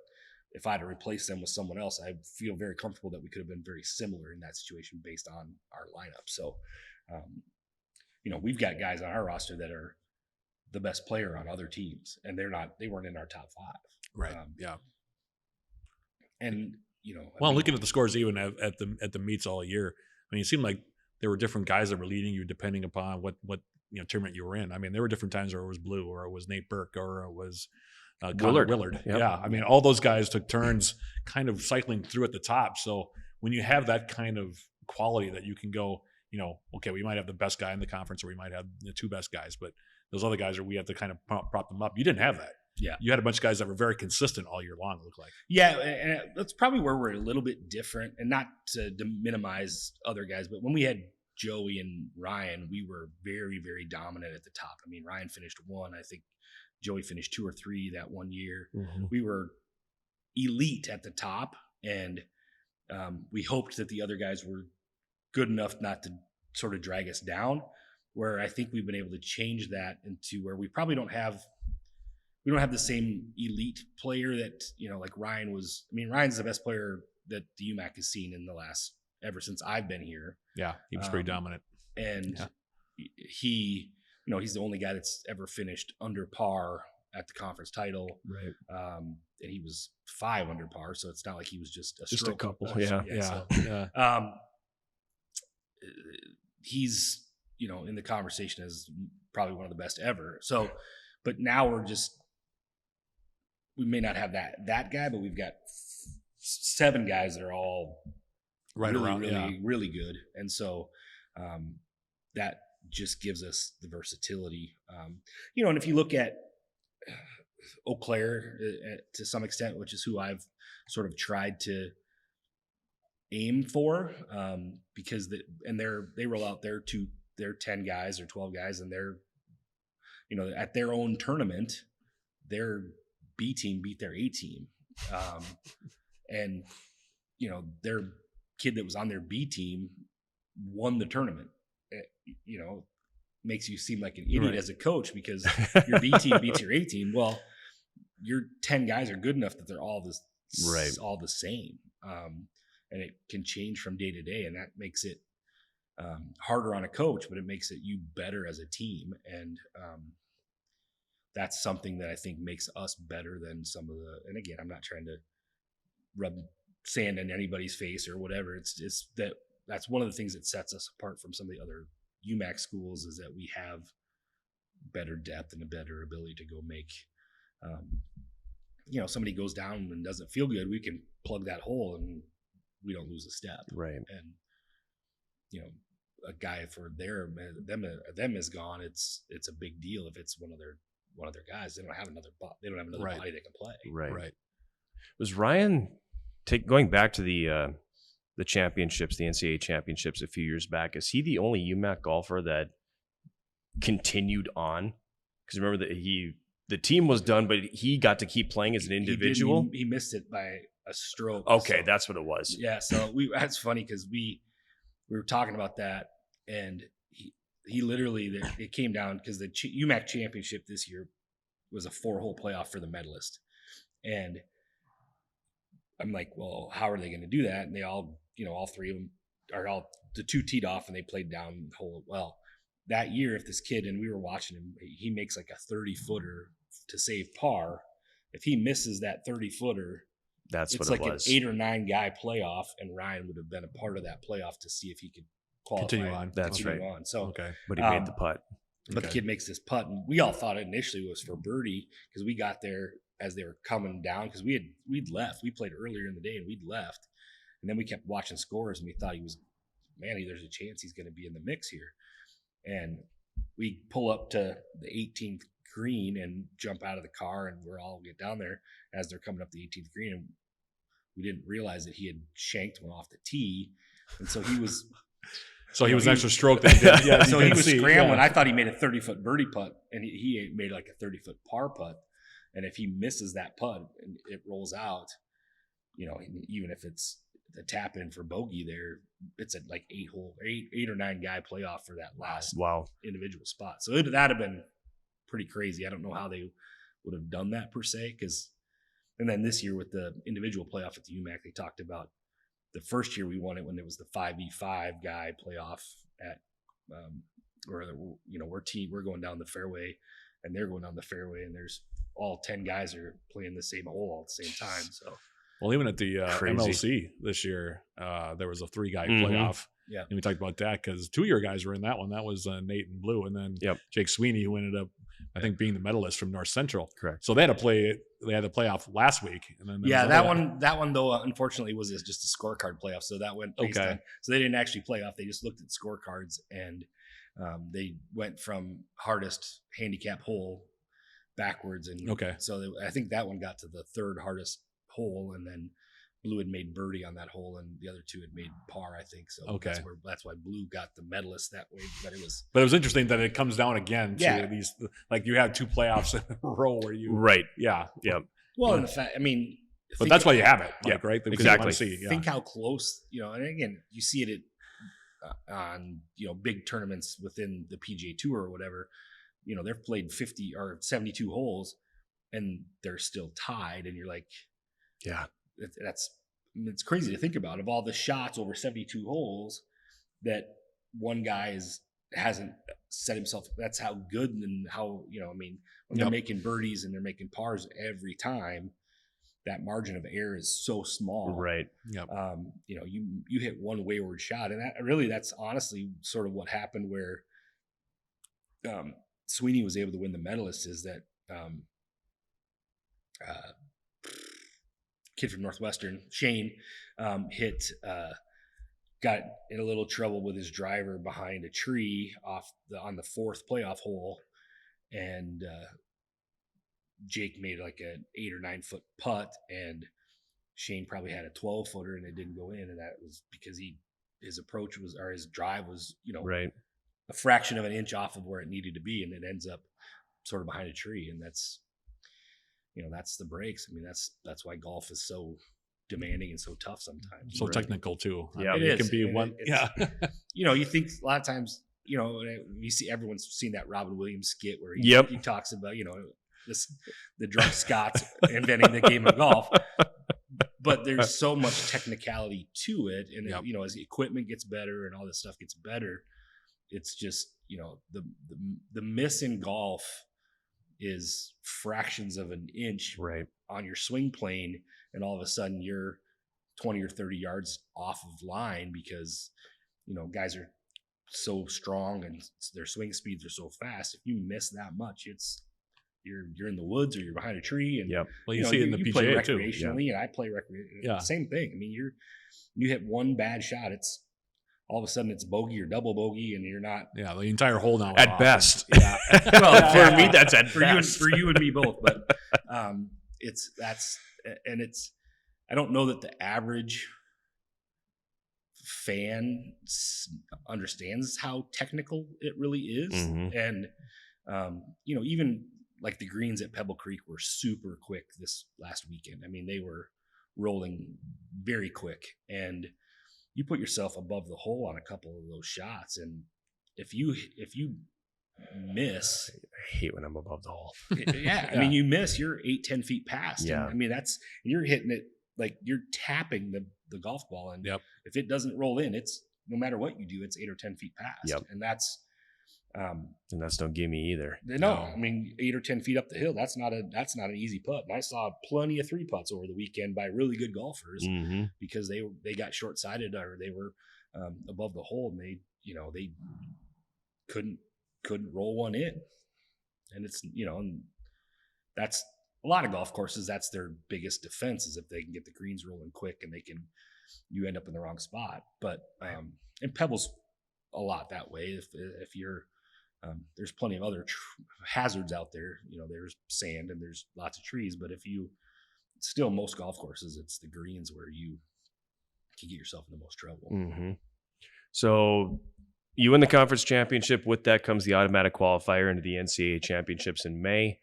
if I had to replace them with someone else, I feel very comfortable that we could have been very similar in that situation based on our lineup. So, we've got guys on our roster that are the best player on other teams, and they weren't in our top 5. Right. And, looking at the scores, even at the meets all year, I mean, it seemed like there were different guys that were leading you depending upon what tournament you were in. I mean, there were different times where it was Blue, or it was Nate Burke, or it was Willard. Yep. Yeah. I mean, all those guys took turns kind of cycling through at the top. So when you have that kind of quality that you can go, okay, we might have the best guy in the conference, or we might have the 2 best guys, but those other guys we have to kind of prop them up. You didn't have that. Yeah. You had a bunch of guys that were very consistent all year long, it looked like. Yeah, and that's probably where we're a little bit different, and not to minimize other guys, but when we had Joey and Ryan, we were very, very dominant at the top. I mean, Ryan finished 1. I think Joey finished 2 or 3 that one year. Mm-hmm. We were elite at the top, and we hoped that the other guys were good enough not to sort of drag us down, where I think we've been able to change that into where we probably don't have the same elite player that, like Ryan was. I mean, Ryan's the best player that the UMAC has seen in the last, ever since I've been here. Yeah, he was pretty dominant. And he, he's the only guy that's ever finished under par at the conference title. Right. And he was 5 under par, so it's not like he was just a couple. He's, in the conversation as probably one of the best ever. So, but now we may not have that guy, but we've got 7 guys that are all really good. And so that just gives us the versatility. And if you look at Eau Claire to some extent, which is who I've sort of tried to aim for, because they roll out their 10 guys or 12 guys, and they're, at their own tournament, their B team beat their A team. And, their kid that was on their B team won the tournament. Makes you seem like an idiot as a coach, because your B team beats your A team. Well, your 10 guys are good enough that they're all all the same. And it can change from day to day, and that makes it harder on a coach, but it makes it you better as a team. And that's something that I think makes us better than some of the, and again, I'm not trying to rub sand in anybody's face or whatever. It's that's one of the things that sets us apart from some of the other UMAC schools, is that we have better depth and a better ability to go make, somebody goes down and doesn't feel good, we can plug that hole and we don't lose a step. Right. And, a guy for them is gone. It's a big deal if it's one of their guys. They don't have another body that can play. Right. Was Ryan going back to the championships, the NCAA championships a few years back? Is he the only UMAC golfer that continued on? Because remember that the team was done, but he got to keep playing as an individual. He missed it by a stroke. Okay, so that's what it was. Yeah, so that's funny because we were talking about that, and he literally, it came down because the UMAC championship this year was a 4-hole playoff for the medalist, and I'm like, well, how are they going to do that? And they all all three of them the two teed off and they played down the hole. Well, that year, if this kid, and we were watching him, he makes like a 30-footer to save par. If he misses that 30-footer, it's like an 8 or 9 guy playoff, and Ryan would have been a part of that playoff to see if he could qualify. Continue on. That's right. So, but he made the putt. But the kid makes this putt, and we all thought it initially was for birdie because we got there as they were coming down because we'd left. We played earlier in the day and we'd left, and then we kept watching scores and we thought there's a chance he's going to be in the mix here. And we pull up to the 18th green and jump out of the car, and we're all get down there as they're coming up the 18th green, and we didn't realize that he had shanked one off the tee, and so he was. So he was an extra stroke that he did. Yeah, so he was scrambling. Yeah. I thought he made a 30-foot birdie putt, and he made like a 30-foot par putt. And if he misses that putt and it rolls out, even if it's the tap in for bogey there, it's a like 8 or 9 guy playoff for that last individual spot. So that'd have been pretty crazy. I don't know how they would have done that per se. And then this year with the individual playoff at the UMAC, they talked about the first year we won it when it was the 5v5 guy playoff at we're going down the fairway and they're going down the fairway, and there's all 10 guys are playing the same hole all at the same time. So, well, even at the MLC this year, there was a 3-guy playoff. Yeah, and we talked about that because 2 of your guys were in that one. That was Nate and Blue, and then Jake Sweeney, who ended up, I think, being the medalist from North Central. Correct. So they had to play. They had the playoff last week, and then that one though, unfortunately, was just a scorecard playoff. So that went based on, so they didn't actually play off. They just looked at scorecards, and they went from hardest handicap hole backwards, and so I think that one got to the 3rd hardest hole, and then Blue had made birdie on that hole, and the other 2 had made par, I think. So that's why Blue got the medalist that way. But it was interesting that it comes down again to these, like you have 2 playoffs in a row where you Well, in the fact, I mean, but that's why you have it, right? Because exactly. Think how close, and again, you see it on big tournaments within the PGA Tour or whatever. They've played 50 or 72 holes, and they're still tied, and you're like, it's crazy to think about. Of all the shots over 72 holes that one guy hasn't set himself, that's how good and how, when they're making birdies and they're making pars every time, that margin of error is so small. Right. Yep. You hit one wayward shot, and that's honestly sort of what happened where Sweeney was able to win the medalist is that kid from Northwestern, Shane, got in a little trouble with his driver behind a tree on the 4th playoff hole, and Jake made like an 8 or 9 foot putt, and Shane probably had a 12-footer and it didn't go in, and that was because his approach was, or his drive was, a fraction of an inch off of where it needed to be, and it ends up sort of behind a tree, and that's the breaks. I mean, that's why golf is so demanding and so tough sometimes. So technical too. Yeah, it can be one. Yeah. You think a lot of times, you see everyone's seen that Robin Williams skit where he talks about, the drunk Scots inventing the game of golf. But there's so much technicality to it, and as the equipment gets better and all this stuff gets better, it's just the miss in golf is fractions of an inch on your swing plane, and all of a sudden you're 20 or 30 yards off of line because guys are so strong and their swing speeds are so fast. If you miss that much, you're in the woods or you're behind a tree, and well, you see it in the PGA play too. Recreationally, and I play recreationally. Same thing. I mean, you hit one bad shot, it's all of a sudden it's bogey or double bogey, and you're not. Yeah, the entire hole now at best. Yeah, well, for me that's at best. For you and me both. But I don't know that the average fan understands how technical it really is, and even like the greens at Pebble Creek were super quick this last weekend. I mean, they were rolling very quick, and you put yourself above the hole on a couple of those shots, and if you miss, I hate when I'm above the hole. I mean, you miss, you're 8-10 feet past. Yeah. And, I mean, you're hitting it like you're tapping the golf ball. And if it doesn't roll in, it's no matter what you do, it's 8 or 10 feet past. And that's no gimme either. No, I mean 8 or 10 feet up the hill. That's not an easy putt. And I saw plenty of 3 putts over the weekend by really good golfers because they got short sighted or they were above the hole and they couldn't roll one in. And it's and that's a lot of golf courses. That's their biggest defense is if they can get the greens rolling quick and you end up in the wrong spot. But and Pebble's a lot that way. If you're there's plenty of other hazards out there. There's sand and there's lots of trees. But still most golf courses, it's the greens where you can get yourself in the most trouble. Mm-hmm. So you win the conference championship. With that comes the automatic qualifier into the NCAA championships in May.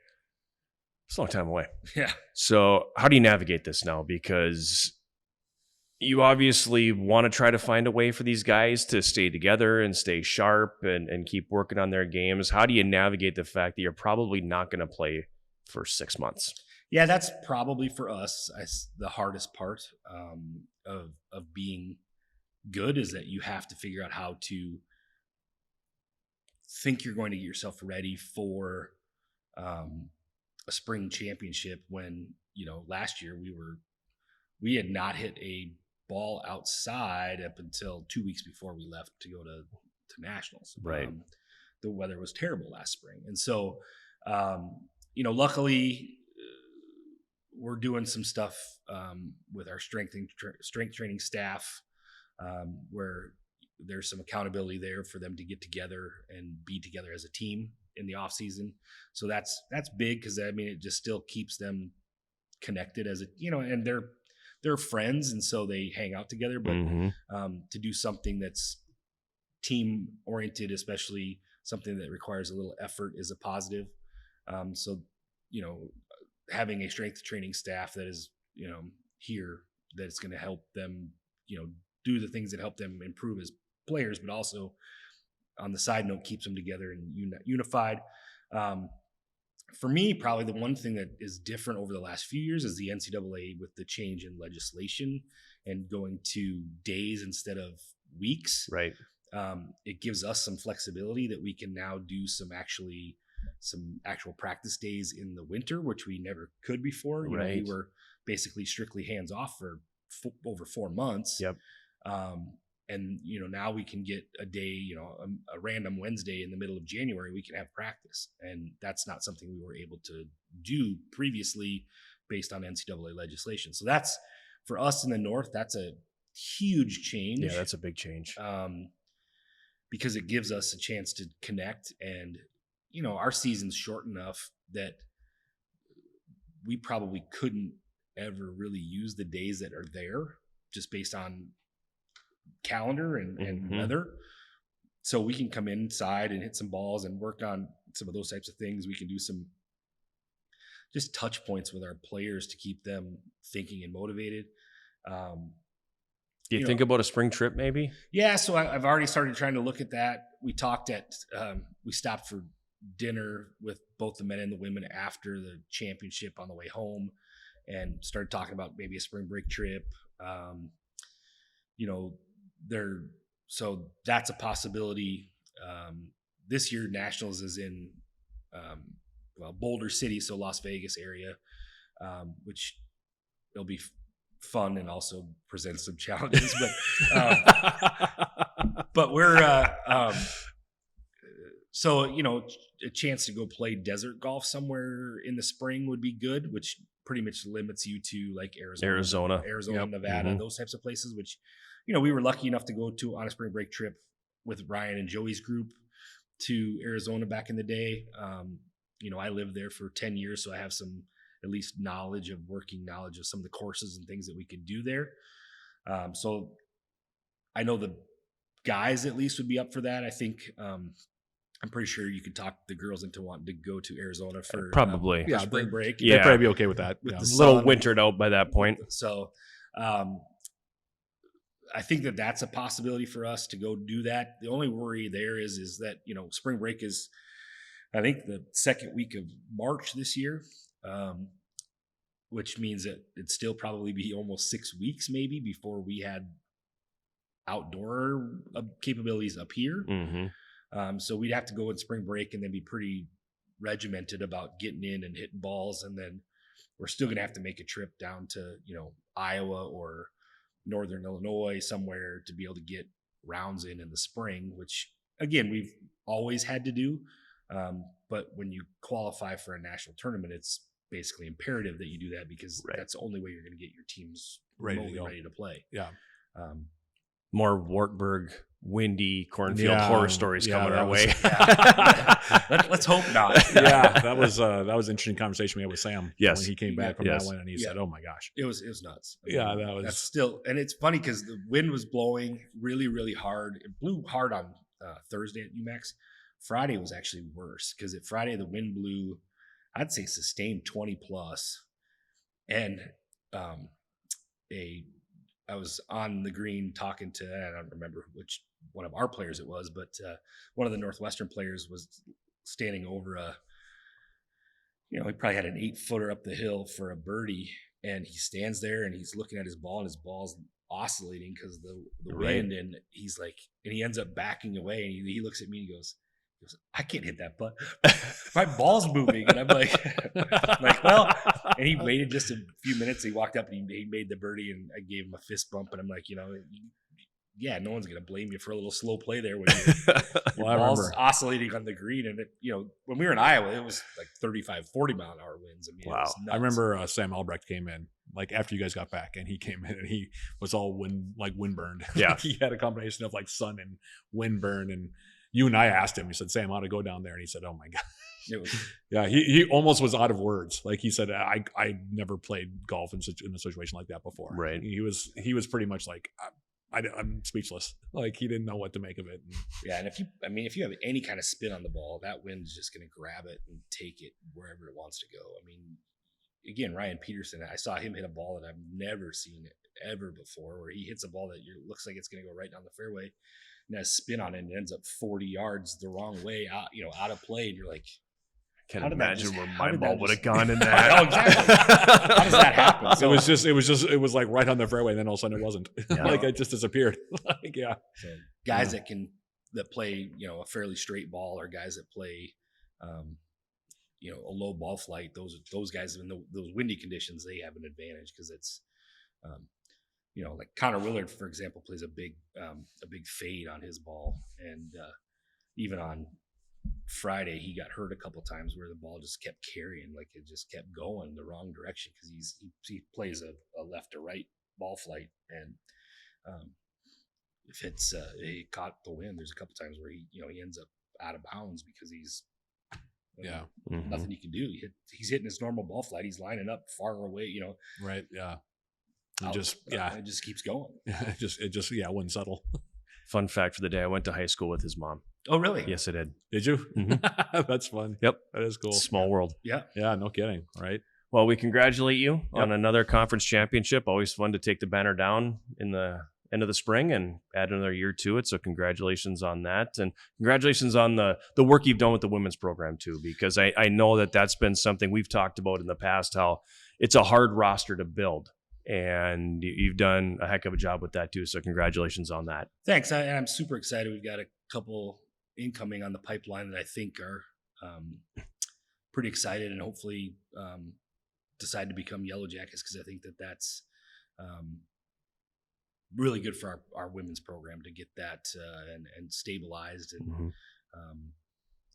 It's a long time away. Yeah. So how do you navigate this now? Because you obviously want to try to find a way for these guys to stay together and stay sharp and keep working on their games. How do you navigate the fact that you're probably not going to play for 6 months? Yeah, that's probably for us the hardest part of being good is that you have to figure out how to think you're going to get yourself ready for a spring championship when, last year we had not hit a ball outside up until 2 weeks before we left to go to nationals. Right. The weather was terrible last spring. And so, luckily we're doing some stuff with our strength training staff where there's some accountability there for them to get together and be together as a team in the off season. So that's big because it just still keeps them connected as and they're friends and so they hang out together. But to do something that's team oriented, especially something that requires a little effort, is a positive. So having a strength training staff that is here that's going to help them do the things that help them improve as players, but also on the side note keeps them together and unified. For me, probably the one thing that is different over the last few years is the NCAA with the change in legislation and going to days instead of weeks. Right. It gives us some flexibility that we can now do some actual practice days in the winter, which we never could before. We were basically strictly hands off for over 4 months. Yep. And now we can get a day, a random Wednesday in the middle of January, we can have practice. And that's not something we were able to do previously based on NCAA legislation. So that's, for us in the North, that's a huge change. Yeah, that's a big change. Because it gives us a chance to connect. And, our season's short enough that we probably couldn't ever really use the days that are there just based on calendar and weather. So we can come inside and hit some balls and work on some of those types of things. We can do some just touch points with our players to keep them thinking and motivated. Do you think about a spring trip maybe? Yeah. So I've already started trying to look at that. We stopped for dinner with both the men and the women after the championship on the way home and started talking about maybe a spring break trip. So that's a possibility. This year Nationals is in Boulder City, so Las Vegas area, which it'll be fun and also present some challenges. But we're so a chance to go play desert golf somewhere in the spring would be good, which pretty much limits you to like Arizona, yep. Nevada, those types of places, which we were lucky enough to go to on a spring break trip with Ryan and Joey's group to Arizona back in the day. I lived there for 10 years, so I have some at least working knowledge of some of the courses and things that we could do there. So I know the guys at least would be up for that. I think I'm pretty sure you could talk the girls into wanting to go to Arizona for probably for spring break. They'd probably be okay with that. With a little wintered out by that point. So I think that's a possibility for us to go do that. The only worry there is that, spring break is, I think, the second week of March this year, which means that it'd still probably be almost 6 weeks maybe before we had outdoor capabilities up here. So we'd have to go in spring break and then be pretty regimented about getting in and hitting balls. And then we're still going to have to make a trip down to, Iowa or Northern Illinois somewhere to be able to get rounds in the spring, which again, we've always had to do. But when you qualify for a national tournament, it's basically imperative that you do that because that's the only way you're going to get your teams ready to play. Yeah. More Wartburg, windy cornfield horror stories coming our way. Let's hope not. That was an interesting conversation we had with Sam. Yes. When he came back from that one, and he said, "Oh my gosh, it was nuts." That's still, and it's funny because the wind was blowing really, really hard. It blew hard on Thursday at UMax. Friday was actually worse because at Friday the wind blew, I'd say sustained 20 plus, and I was on the green talking to, I don't remember which one of our players it was, but one of the Northwestern players was standing over he probably had an 8-footer up the hill for a birdie, and he stands there and he's looking at his ball and his ball's oscillating because of the wind, and he's like, and he ends up backing away, and he looks at me and he goes, I can't hit that putt. My ball's moving. And I'm like, well, and he waited just a few minutes. He walked up and he made the birdie, and I gave him a fist bump. And I'm like, no one's going to blame you for a little slow play there when your ball's oscillating on the green. And when we were in Iowa, it was like 35, 40 mile an hour winds. I mean, wow. I remember Sam Albrecht came in like after you guys got back, and he came in and he was all wind burned. Yeah. He had a combination of like sun and wind burn, and you and I asked him, he said, Sam, how to go down there? And he said, oh my God. Yeah. He almost was out of words. Like he said, I never played golf in a situation like that before. Right. He was pretty much like, I'm speechless. Like he didn't know what to make of it. And if you have any kind of spin on the ball, that wind's just going to grab it and take it wherever it wants to go. I mean, again, Ryan Peterson, I saw him hit a ball that I've never seen ever before, where he hits a ball that looks like it's going to go right down the fairway, and has spin on it and ends up 40 yards the wrong way out of play, and you're like, can't imagine where my ball would have gone in that. Oh, exactly. How does that happen? So it was like right on the fairway, and then all of a sudden it wasn't. Like it just disappeared. So guys that play a fairly straight ball, or guys that play a low ball flight, those guys in those windy conditions, they have an advantage because it's like Connor Willard, for example, plays a big fade on his ball, and even on Friday he got hurt a couple times where the ball just kept carrying, like it just kept going the wrong direction because he plays a left to right ball flight, and if he caught the wind, there's a couple times where he ends up out of bounds because he's nothing you can do. He's hitting his normal ball flight, he's lining up far away, right. It just keeps going. It just wouldn't settle. Fun fact for the day: I went to high school with his mom. Oh, really? Yes, I did. Did you? Mm-hmm. That's fun. Yep, that is cool. Small world. Yeah. No kidding. Right. Well, we congratulate you on another conference championship. Always fun to take the banner down in the end of the spring and add another year to it. So congratulations on that, and congratulations on the work you've done with the women's program too, because I know that's been something we've talked about in the past, how it's a hard roster to build. And you've done a heck of a job with that too. So congratulations on that. Thanks. I'm super excited. We've got a couple incoming on the pipeline that I think are pretty excited, and hopefully decide to become Yellowjackets, because I think that's really good for our women's program to get that and stabilized. And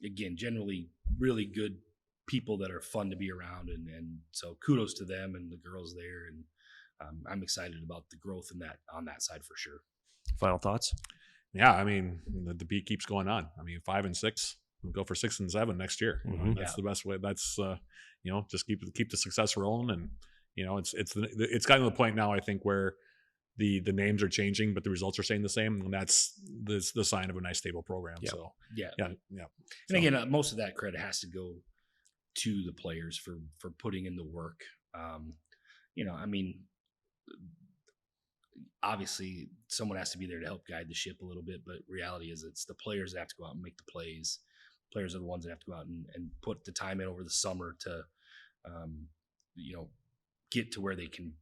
again, generally really good people that are fun to be around. And so kudos to them and the girls there. And I'm excited about the growth on that side for sure. Final thoughts? Yeah, I mean, the beat keeps going on. I mean, 5 and 6, we'll go for 6 and 7 next year. That's the best way. That's just keep the success rolling, and it's gotten to the point now, I think, where the names are changing, but the results are staying the same, and that's the sign of a nice stable program. Yeah. So yeah. And again, most of that credit has to go to the players for putting in the work. I mean, obviously someone has to be there to help guide the ship a little bit, but reality is it's the players that have to go out and make the plays. Players are the ones that have to go out and put the time in over the summer to, get to where they can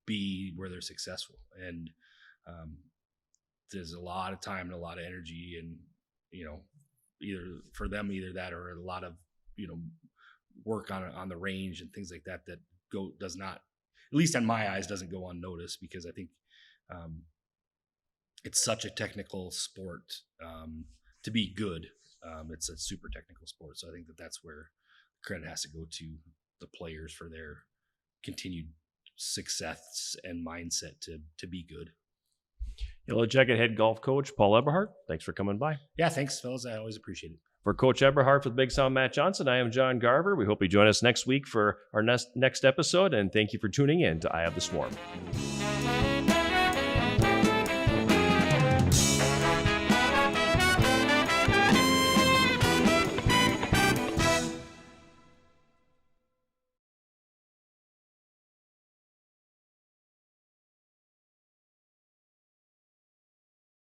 be, where they're successful. And there's a lot of time and a lot of energy, and either for them, either that or a lot of work on the range and things like that does not, at least in my eyes, doesn't go unnoticed, because I think it's such a technical sport to be good. It's a super technical sport, so I think that's where credit has to go to the players for their continued success and mindset to be good. Yellowjacket head golf coach Paul Eberhardt, thanks for coming by. Yeah, thanks, fellas. I always appreciate it. For Coach Eberhardt with Big Sound Matt Johnson, I am John Garver. We hope you join us next week for our next episode, and thank you for tuning in to Eye of the Swarm.